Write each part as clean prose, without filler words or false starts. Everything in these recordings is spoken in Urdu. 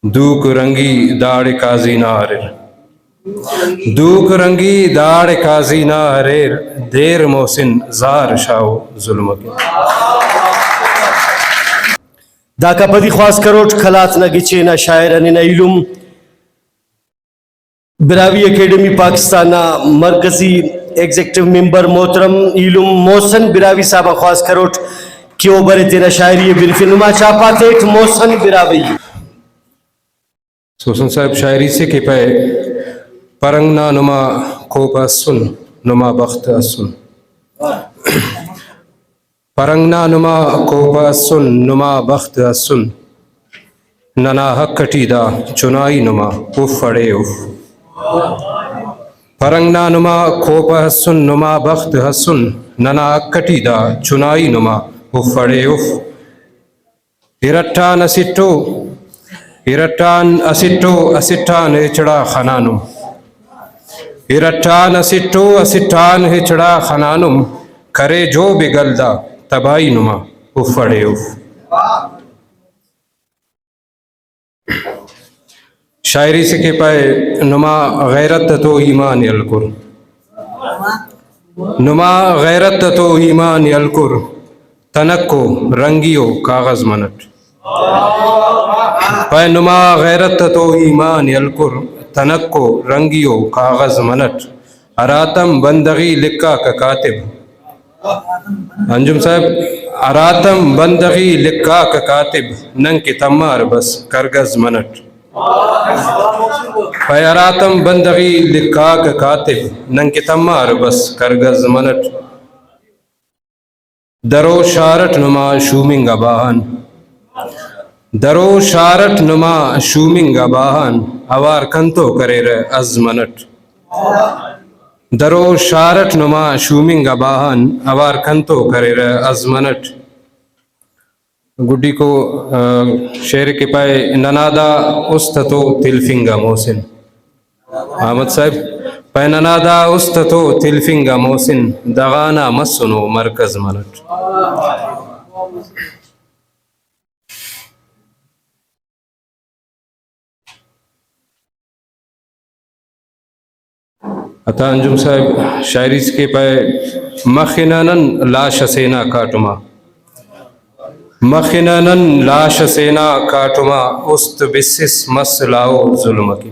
دوک رنگی داڑ کازی نہ ہریر دوک رنگی داڑ کازی نہ ہریر دیر محسن زار شاو ظلم کے داکا پدی خواست کروٹ کھلات نہ گچینا شاعران علم براوی اکیڈمی پاکستان مرکزی ایگزیکٹو ممبر محترم علم محسن براوی صاحب خواست کروٹ کیوں برے تیرا شاعری برفی نما چاپا تیٹ محسن براوی سوسن صاحب شاعری سے کہ پہ پرنگ نہ نما کوپا سن نما بخت سن پرنگ نہ نما کوپا سن نما بخت سن ننا حق کٹی دا چنائی نما اف اڑے اف پرنگ نہ نما کوپا سن نما بخت حسن ننا حق کٹی دا چنائی نما if Uday if ہرٹان stew ہرٹان stew اسٹان ہچڑا خنانم ہرٹان stew اسٹان ہچڑا خنانم کرے جو بگلدا تبائی نما اف اڑے اف شاعری سے کہ پائے نما غیرت تو ایمان یلکر نما غیرت تو ایمان یلکر تنکو رنگیو کاغذ منٹ پائے نما غیرت تو ایمان یلکر تنکو رنگیو کاغذ منٹ اراتم بندغی لکھا کا کاتب انجم صاحب اراتم بندغی لکھا کا کاتب ننگ کی تمار بس کرگز منٹ پائے اراتم بندغی لکھا کا کاتب ننگ کی تمار بس کرگز منٹ درو شارٹ نما شومنگ باہن درو شارٹ نما شومنگ باہن اوار کنتو کرے رہ از منٹ درو شارٹ نما شومنگ باہن اوار کنتو کرے رہ از منٹ گڈی کو شعر کے پائے ننادا استتو تلفنگا محسن احمد صاحب پائے ننادا استتو تلفنگا محسن دغانا مسنو مرکز منٹ عطا انجم صاحب شاعری کے پائے مخننن لاش سینا کاٹما مخننن لاش سینا کاٹما است بسس مسلاو ظلم کی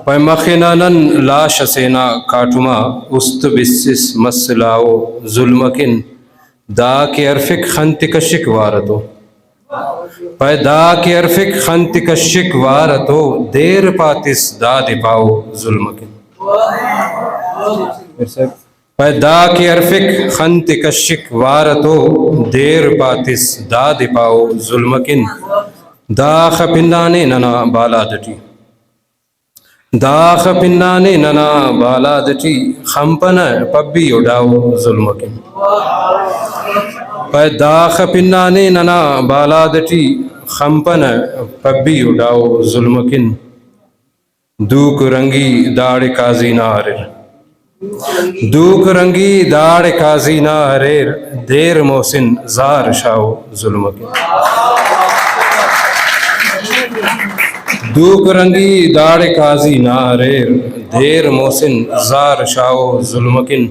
پائے مخننن لاش سینا کاٹما است بسس مسلاو ظلم کن دا کے عرفک خنت کشک وارتو پائے دا کے عرفک خنت کشک وارتو دیر پاتس داد پاؤ ظلم کن پائے دا کے عرفک خنت کشک وارتو دیر پاتس داد پاؤ ظلم کن دا خپنانے ننا بالا دٹی دا خپنانے ننا بالا دٹی خمپن پبی اڈاؤ ظلم کن پائے دا خپنانے ننا بالا دٹی خمپن پبی اڈاؤ ظلم کن دوک رنگی داڑ کازی نہ ہریر دوک رنگی داڑ کازی نہ ہریر دیر محسن زار شاو ظلم کن دوک رنگی داڑ کازی نہ ہریر دیر محسن زار شاو ظلم کن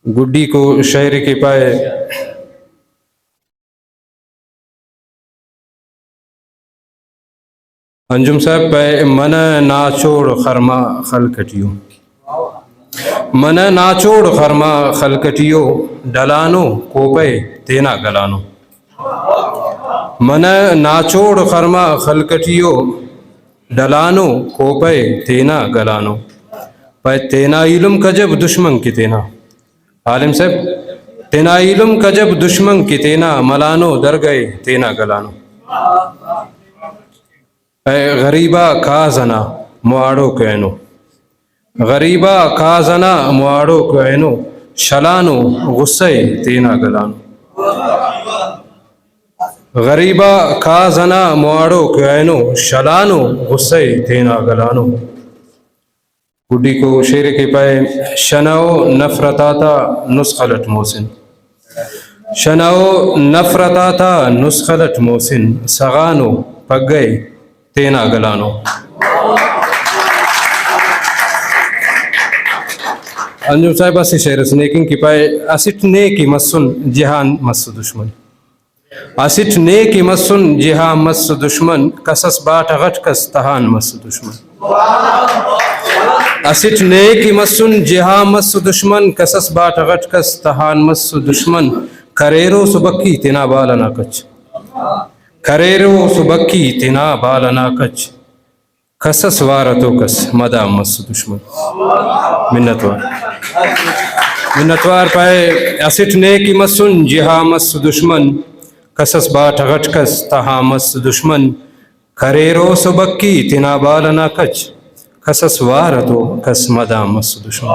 گڈی کو شعر کے پائے انجم صاحب پہ من ناچوڑ خرما خلکٹیو من ناچوڑ خرما خلکٹیو ڈلانو کوپے تینا گلانو من ناچوڑ خرما خلکٹیو ڈلانو کوپے تینا گلانو پہ تینا علم کا جب دشمن کی تینا عالم صاحب تینا علم کا جب دشمن کی تینا ملانو در گئے تینا گلانو اے غریبا کازنا مواڑو کینو غریبا کازنا مواڑو کینو شلانو غصے تینا گلانو غریبا کازنا مواڑو کینو شلانو غصے تینا گلانو گڈی کو شعر کے پائے شنو نفرتاتا نسخلٹ محسن شنو نفرتا تھا نسخلٹ محسن سغانو پگ گئے تینا گلانو. انجم صاحب اسی شعر سنیکن کی پائے اسٹ نیکی مسن جہان مس دشمن. اسٹ نیکی مسن جہان مس دشمن کسس باٹ غٹ کس تہان مس دشمن. اسٹ نیکی مسن جہان مس دشمن کسس باٹ غٹ کس تہان مس دشمن. کریرو سبکی تنا بالنا کچ کریرو سبکی تنا بالنا کچ کسس وارتو کس مدا مس دشمن. منتوار پائے اسٹ نیکی مسن جہاں مس دشمن کسس باٹ غٹ کس تہا مس دشمن. کریرو سبکی تنا بالنا کچ کسس وارتو کس مدا مس دشمن.